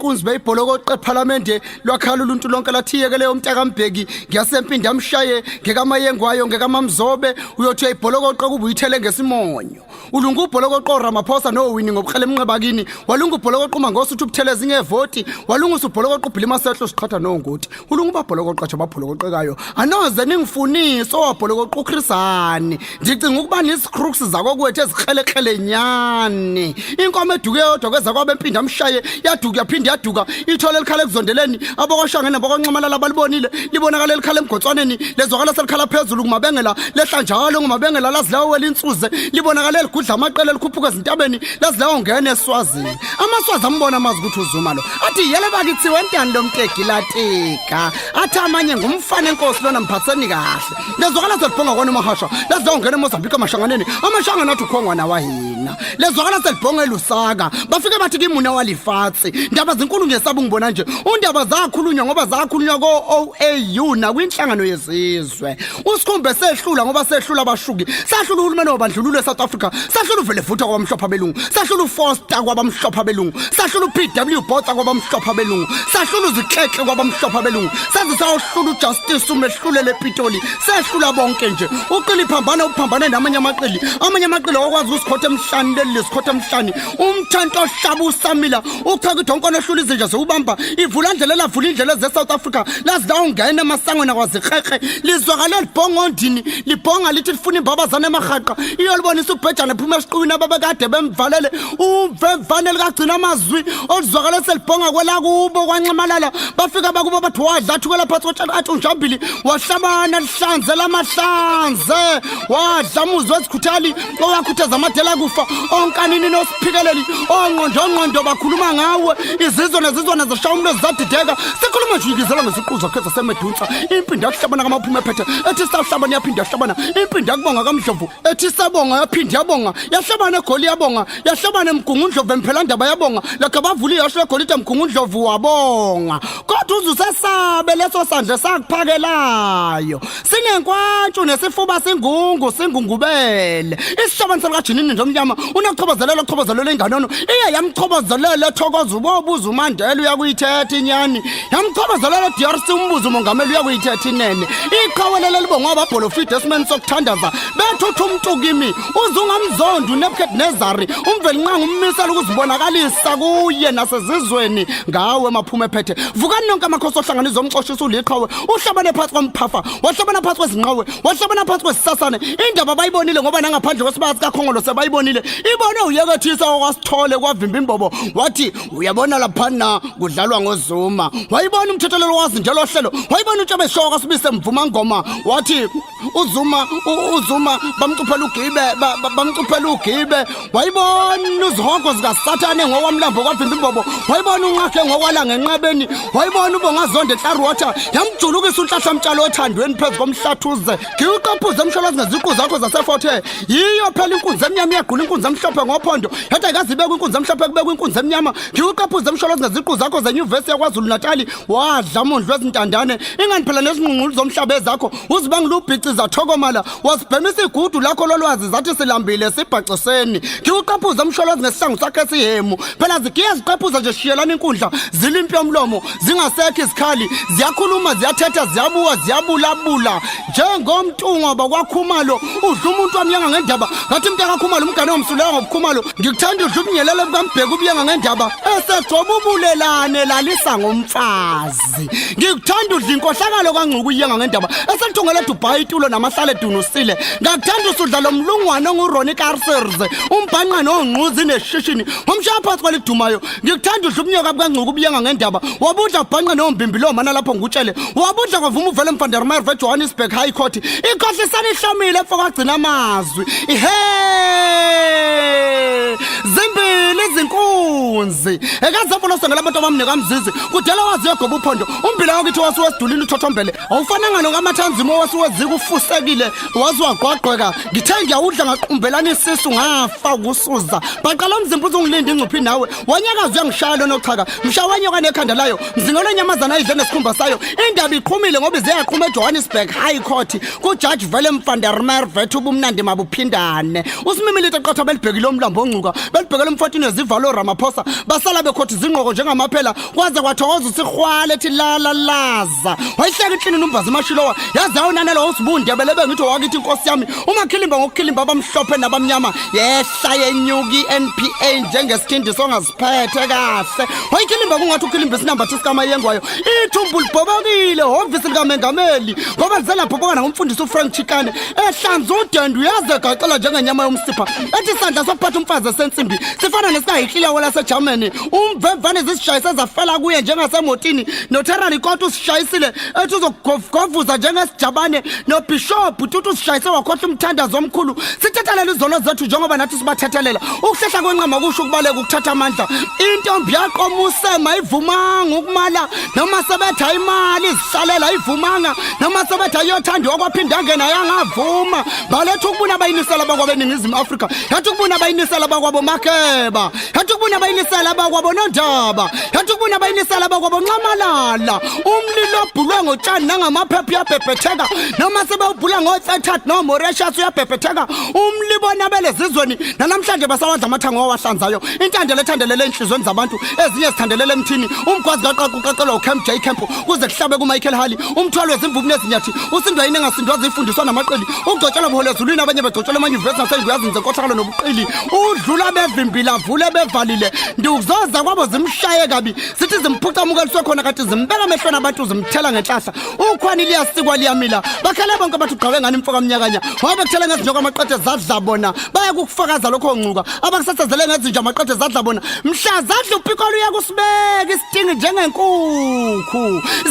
inkunzi beyibholokoqe eParliament lwakhala uluntu lonke lathiyekele umntaka Mbeki ngiyasempinda amshaye ngekamayengwayo ngekamamzobe uyothi uyibholokoqe kuba uyithele ngesimonyo ulungu ubholokoqe Ramaphosa no Winnie ngobukhele emnqebakini walungu ubholokoqe uMangosi uthi ubuthelezi ngevoti walungu usubholokoqe uBhilima Sehlo siqhatha nongoti ulungu babholokoqe athi ababholokoqekayo anoze ningifuniso wabholokoqe uChrisani ndicinga ukuba nisicrooks zakokwethu ezikhelekhele nyane inkomo eduke yodwa kweza kwabe empinda amshaye yaduka yaphinda yaduka ithole likhale ekuzondeleni abokwashanga nabokwanxamalala abalibonile libonakala likhale emgotswaneni lezwakala selikhala phezulu kumabengela lehla njalo ngumabengela lazilawo welintsuze libonakala ligudla amaqele likhuphuka ezintabeni lazilawo ngene eSwazini amaswazi ambona amazi ukuthi uZuma lo athi yele bakithi wentando lomtegilatika athi amanye ngumfana enkosi lona mphatseni kahle lezwakala selibhonga kona mahasha lazilawo ngene eMozambique amashanganeni amashangana athi ukhongwa nawahina lezwakala selibhonga eLusaka bafike bathi kimuna walifatsi ndaba zinkulu ngesaba ngibona nje undaba zakhulunywa ngoba zakhulunywa ko-OAU nakwinhlangano yesizwe usikhumbe sehlula ngoba sehlula abashuki sahlula uhulumeni wabandlululo eSouth Africa sahlula uvele vutha kwabamhlophe belungu sahlula uFoster kwabamhlophe belungu sahlula uPW Botha kwabamhlophe belungu sahlula uzikhekhe kwabamhlophe belungu saze sahlula uJustice umehlule lePitoli sehlula bonke nje uqili phambana uphambane namanye amaqili okwazi usikhotha emhlani lesikhotha emhlani umthanto hlaba uSamila uchaza idonkono ehlula izinja zobamba ivula indlela lavula indlela zeSouth Africa lazidawo ungena emasangweni akwazikhekhe lizwakala libhonga ondini libhonga lithi lifuna imbabazana emahaqa iyolibonisa ubhejana ephuma esiqwini ababekade bemvalele uvevane likagcina amazwi olizwakala selibhonga kwela kubo kwanxamalala bafika bakubo bathi wadla kwela phansi kotshani athi unjambili wahlabana lihlanze lamahlanze wadla muzwe ezikhuthali owakhuthaza amadela kufa onkanini nosiphikeleli ongqondo bakhuluma ngawe izizwana zashaya umlo zadideka sikhuluma nje ikizela ngesiquza khetha semedunsa impinda yahlabana kamaphuma ephethe ethi sahlabana yaphinda yahlabana impinda yakubonga kaMdlovu ethi sabonga yaphinda yabonga yahlabana egoli yabonga yahlabana eMgungundlovu emphela ndaba yabonga lakhe bavula iyasho legolide eMgungundlovu wabonga kodwa uzusesabe leso sandle sakuphakelayo sinenkwantshu nesifuba singungubele isihlabana selakajinini ndomnyama unakuchobozelela inganono iye yamchobozelela ethokoza ubobuza uMandela uyakuyithetha inyani yamchobozelela DRC umbuzo umongameli uyakuyithetha inene iqhawelele libonga ababholofide esimeni sokuthandaza bethutha umntukimi uzungamzondo uNebukadnezar umveli nqanga ummisela ukuzibonakalisa kuye nasezizweni ngawe maphuma ephethe vukani nonke amakhosi ohlanganiza omxoshisa uliqhawe uhlabane phansi komphapha wahlabana phansi kwezinqawe wahlabana phansi kwesisasane indaba bayibonile ngoba nangaphandle kwesibazi kakhongolo sebayibonile ibone uyekethisa okwasithole kwavimba imbobo wathi uyabona laphana kudlalwa ngoZuma wayibona umthethelelo wazi njalo hlelo wayibona uTshebeshoka kasibise mvuma ngoma wathi uZuma bamcuphela ugibe wayibona uzihogo zikaSathane ngokwamlambo kwavimba imbobo wayibona unqakhe ngokwala ngenqabeni wayibona ubongazonde eHlarwater yamjulukisa unhlahla mtshalo othandweni phezu komhlathuze ngiqaphuze emsholozi ngeziqu zakho zasefothe yiyo phela inkunzi emnyama iyagqula inkunzi emhlophe ngophondo yathi akazibeka inkunzi emhlophe kubeka inkunzi emnyama ngiqaphuze emsholozi ngeziqu zakho zeNyuvesi yaKwaZulu Natal wadla amondlo ezintandane ingani phela nezinqunqulu zomhlaba ezakho uzibangela ubhici zathokomala wasibhemisa igudu lakho lolwazi zathi silambile sibhaciseni ngiqaphuze emsholozi ngesihlangu sakhe esihemu phela zigiya ziqaphuza nje shiyelana inkundla zilimpi yomlomo zingasekho izikhali ziyakhuluma ziyathetha ziyabuwa ziyabulabula njengomntungwa bakwaKhumalo udla umuntu wamyanga ngendaba ngathi mntakaKhumalo umngane womsuleyo ngobuKhumalo ngikuthanda udla ubunyelele bukaMbheki ubuyanga ngendaba esejoba ubulelane lalisa ngomfazi ngikuthanda udla inkohlakalo kaNgcuku uyanga ngendaba eselithungele eDubai itulo namahlale edunusile ngakuthanda usudla lo mlungwane onguRonnie Karsers umbhanqa nongquzi neshishini umshaya phansi kwalidumayo ngikuthanda udla ubunyoka bukaNgcuku ubuyanga ngendaba wabudla bhanqa nombimbi lo mana lapho ngutshele wabudla kwavuma uvele Van der Merwe eJohannesburg High Court ikhohlisana ihlomile efaka agcina amazwi zimbili izinkunzi ekazapho sengela abantu abamnika mzizi kudala wazi yogoba uphondo umbila wakithi wasuwesidulini uthothombele awufananga nokamathanzimo wasuwezika ufusekile waziwagqwagqweka ngithe ngiyawudla ngaqumbelana isisu ngafa ukusuza baqala umzimba uzungilinde ingcuphi nawe wanyakazi uyangishaya lona chaka mshawanyoka nekhanda layo mzingolo nyamazana ayidle nesikhumba sayo indaba iqhumile ngoba iziyaqhuma eJohannesburg High Court kuJudge Willem van der Merwe ubumnandi mabuphindane usimimilite qotha belibhekile omlambo ngcuka belibhekela umfatini ezivalo Ramaphosa basala bekhothi zingqoko njengamaphela kwaze kwathokoza uSirhwala ethi laza wayihleka inhlini uMbazi Mashilowa yaze awunanelo usibunde belebe ngithi wakithi inkosi yami umakhilimba ngokukhilimba abamhlophe nabamnyama yehla yenyuki NPA njengesithindi songaziphethe kahle wayikhilimba kungathi ukhilimba isinamba thisikama yengwayo ithumbu libhobokile hovisi likaMengameli ngoba lizelapho ngumfundisi uFrank Chikane ehlanza udendu yaze gacela njengenyama yomsipha ethi isandla sokuphatha umfazi esensimbi sifana nesikayihlile laseGermany umvevane zisishayise zafela kuye njengasemotini noTerrari kodwa usishayisile ethi uzogovuza njengesijabane noBishop uthi usishayise wakhohla umthandazo omkhulu sithethelele izolo zethu njengoba nathi sibathethelela ukuhlehla kwenqama kusho ukubaleka ukuthatha amandla intombi yaqomusema ivumanga ukumala noma sebetha imali isihlalela ivumanga noma sebetha yothanda okwaphinda ngena yangavuma baletha ukubona abayinisela bakwabeningizimu Afrika yathi ukubona abayinisela bakwabo Makeba yathi ukubona abayinisela bakwabo Nondaba yathi ukubona abayinisela bakwabo Nxamalala umlilo obhulwe ngotshani nangamaphepha yabhebhetheka noma sebewubhula ngoThethat no Mauritius uyabhebhetheka umlibona belezizweni namhlanje basawadla amathango owahlanzayo intandelo ethandelele enhlizweni zabantu ezinye zithandelele emthini umgwazi kaqaqaqaqela uCamp J Camp kuze kuhlabe kuMichael Hali umthwalo wezimvubu nezinyathi usindwa yini engasindwa zifundiswa namaqeli ugcotshela bohole ezulwini abanye begcotshela amanyuvesi naseyingoyazi nzenkohlakalo nobuqili udlula bevimbila vule bevalile ndikuzoza kwabo zimshaye kabi sithi zimphuca amukeliswe khona kanti zimbeka emehlweni abantu zimthela ngenhlahla ukhwani liyasikwa liyamila bakhale bonke bathi ugqawe ngani imfoka mnyakanya wabe kuthele ngezinyoka amaqethe zadla bona baya kukufakaza lokho ngcuka abakusathazele ngezinja amaqethe zadla bona mhla zadla upikolo uyakusibeka isidingi njengenkukhu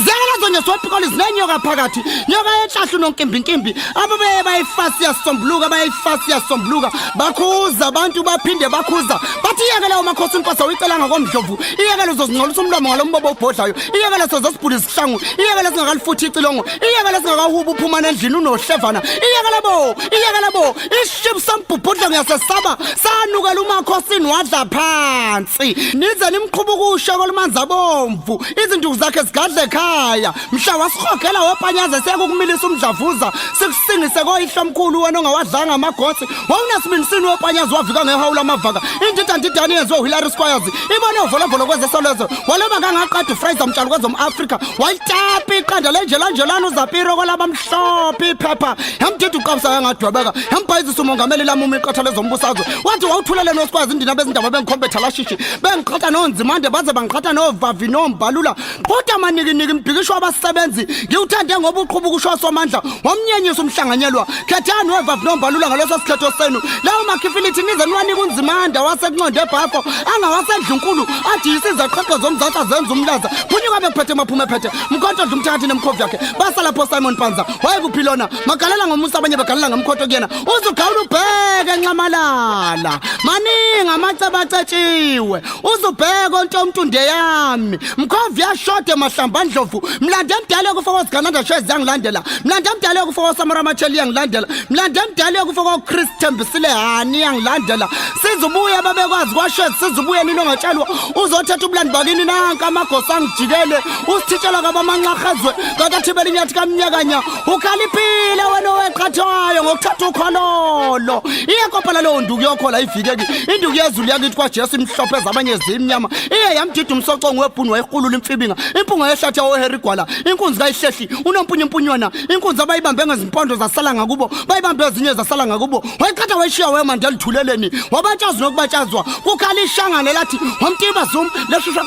zela zonye swapikolo zinenyoka phakathi nyoka yenhlahla nonkimbinkimbi ababe bayifasi yasombuluka bayifasi yasombuluka bakhuza abantu baphinde bakhuza bathi iyeke leyo makhosi inkosi uyicela ngakomdlovu iyeke lezo zingcolisa umlomo ngalombobo obhodlayo iyeke lezo zesibhuli isihlangu iyeke lezo ngakalifuthi icilongo iyeke lezo ngakahuba uphuma endlini unohlevana iyeke lebo iship sambhubhudla ngiyasesaba sanukela umakhosini wadla phansi nize nimqhubukusho kolumanzi abomvu izinto zakhe zigadle ekhaya mhla wasihogela wopanyaza sekukumilisa umdlavuza sikusingise koyihlomkhulu wena ongawadlanga amagosi wawunasibinisini wopanyaza wavika ngehawula amavaka indidandidani yenziwe uHilary Squires ibone uvolovolo kwezesolezo waloba kangaqeda uFraser Mtshali kwezomAfrika wayitapa iqanda lenjelanjelana uZapiro kwalabamhlophe iphepha yamdida uqabisa yangadwebeka yambhayizisa umongameli lamuma iqatha lezombusazwe wathi wawuthulele noSquires indina bezindaba bengikhompetha lashishi bengiqhatha nonzimande baze bangiqhatha noVavi nombalula kodwa manikiniki imbhikisho abasebenzi ngiwuthande ngoba uqhubukusho somandla wamnyenyisa umhlanganyelwa khethani weVavi nombalula ngaleso sikhetho senu lawo makhifilithi nize niwanika unzimanda wasekunqonde ebhafo angawasedlunkulu athi isiza qheqhe zomzatha zenza umlaza phunyuka bekuphethe maphume ephethe mkhonto dlumthathi nemkhovu yakhe basalapho Simon Panza wayekuphilona magalela ngomusa abanye bagalela ngemkhonto kuyena uzugawula ubheke Nxamalala maningi amaceba acetshiwe uzubheka ontomtunde yami mkhovu yashode mahlamba ndlovu mlande emdala yokufaka uzigananda shezi yangilandela mlande emdala yokufaka uSamara Macheli yangilandela mlande emdala yokufaka uChris Thembisile Hani yangilandela sizubuye babekwazi kwashezi sizubuye nini ongatshalwa uzothetha ubulandi bakini nanka amagosi angijikele usithitshela kabamanxahazwe kakathibela inyathi kamnyakanya ukhaliphile wena weqhathayo ngokuthatha ukhololo iyekophala leyo nduku yokhola ivikeki induku yezulu yakithi kwaJesu imhlophe zabanye zimnyama iye yamdida umsocongo webhunu wayikhulula imfibinga impunga yehlathi yawoHerry Gwala inkunzi kayihlehli unompunyimpunywana inkunzi abayibambe ngezimpondo zasala ngakubo bayibambe ezinye zasala ngakubo wayiqhatha wayishiya wemandela ithuleleni wabatshazi nokubatshazwa kukhala ishangane lathi wamtiba zoom leshusha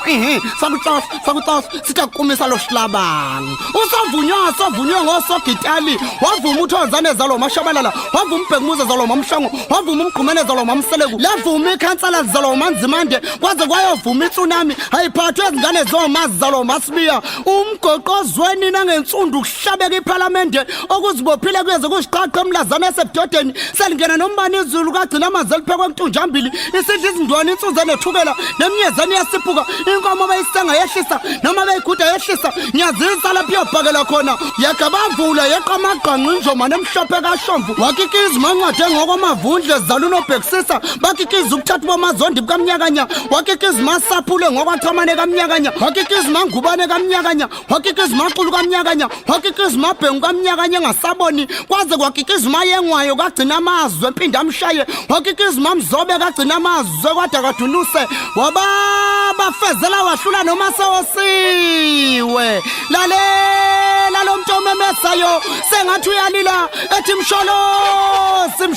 sakutas sitakumisa lo sihlabani usavunywa ngosogitali wavuma uthonzane zalo mashabalala wavuma uBhekumuza zalo mamhlango wavuma umgqumene zalo mamseleku lavuma ikhansala zalo manzimande kwaze kwayovuma itsunami ayiphathwe ezingane zomazi zalo masibiya umgoqozweni nangensundu kuhlabeka iParliament okuzibophile kuyeze kusiqaqe emlazana esebudodeni selingena nombani izulu kagcina amanzi eliphekwe emtunjambili isidla izindwana insuzane nethukela nemnyezane yasiphuka inkomo bayisenga yehlisa noma bayiguda yehlisa nyazisa lapho iyobhakela khona yakabavula yeqamagqanqa injoma nemhlophe kaShongwe amahlamvu wakikiza mancade ngokwamavundle zala unobhekisisa bakikiza ukuthatha bamazondi bukamnyakanya wakikiza masaphule ngokwachamane kamnyakanya wakikiza mangubane kamnyakanya wakikiza maqulu kamnyakanya wakikiza mabhengu kamnyakanya engasaboni kwaze kwakikiza mayengwayo kagcina amazwe empinda amshaye wakikiza mamzobe kagcina amazwe kwada kadunuse wababafezela wahlula noma sewosiwe lalela lo muntu omemesayo sengathi uyalila ethi msholosi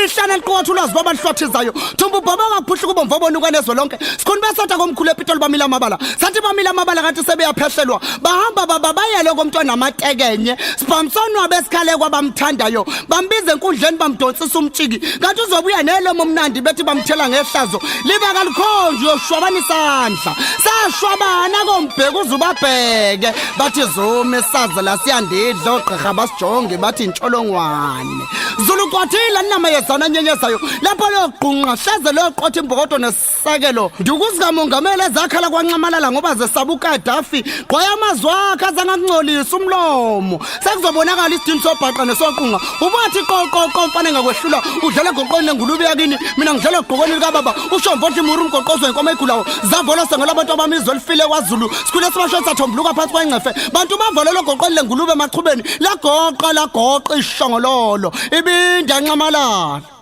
ihlane liqotha ulwazi babahlothizayo thumba ubhaba ngaphuhla kubo mvobona ukwenezwe lonke sikhona basatha komkhulu ePitoli bamila amabala sathi bamila amabala kanti sebeyaphehlelwa bahamba babayele komntwana amatekenye sibhamsonwa besikhale kwabamthandayo bambiza enkundleni bamdonsisa umtshiki kanti uzobuya nelomo omnandi bethi bamthela ngehlazo liba kalikhonje uyoshwabana isandla sashwabana kombheka uzubabheke bathi zome saza la siyandidla ogqirha basijonge bathi intsholongwane Zulu kwathila ninamayezana nyenyezayo lapho loqhunqa hleze loqotha imbokodo nesisekelo ndukuzika mongameli ezakhala kwancamalala ngoba zesabuka Gaddafi qoya amazwi akhe azangakuncolisa umlomo sekuzobonakala isidini sobhaqa nesoqhunqa ubathi qoqoqo mfane ngakwehlula udlala goqweni ngulube yakini mina ngidlala goqweni lika baba ushomvodla imuru umgoqozwe inkomo egulawo zavolo sengelabantu abamizwe lifile kwaZulu sikhule sibashotha thombuluka phansi kwengcefe bantu bavolelo goqweni lengulube emachubeni lagoqa ishongololo ibinda ncamalala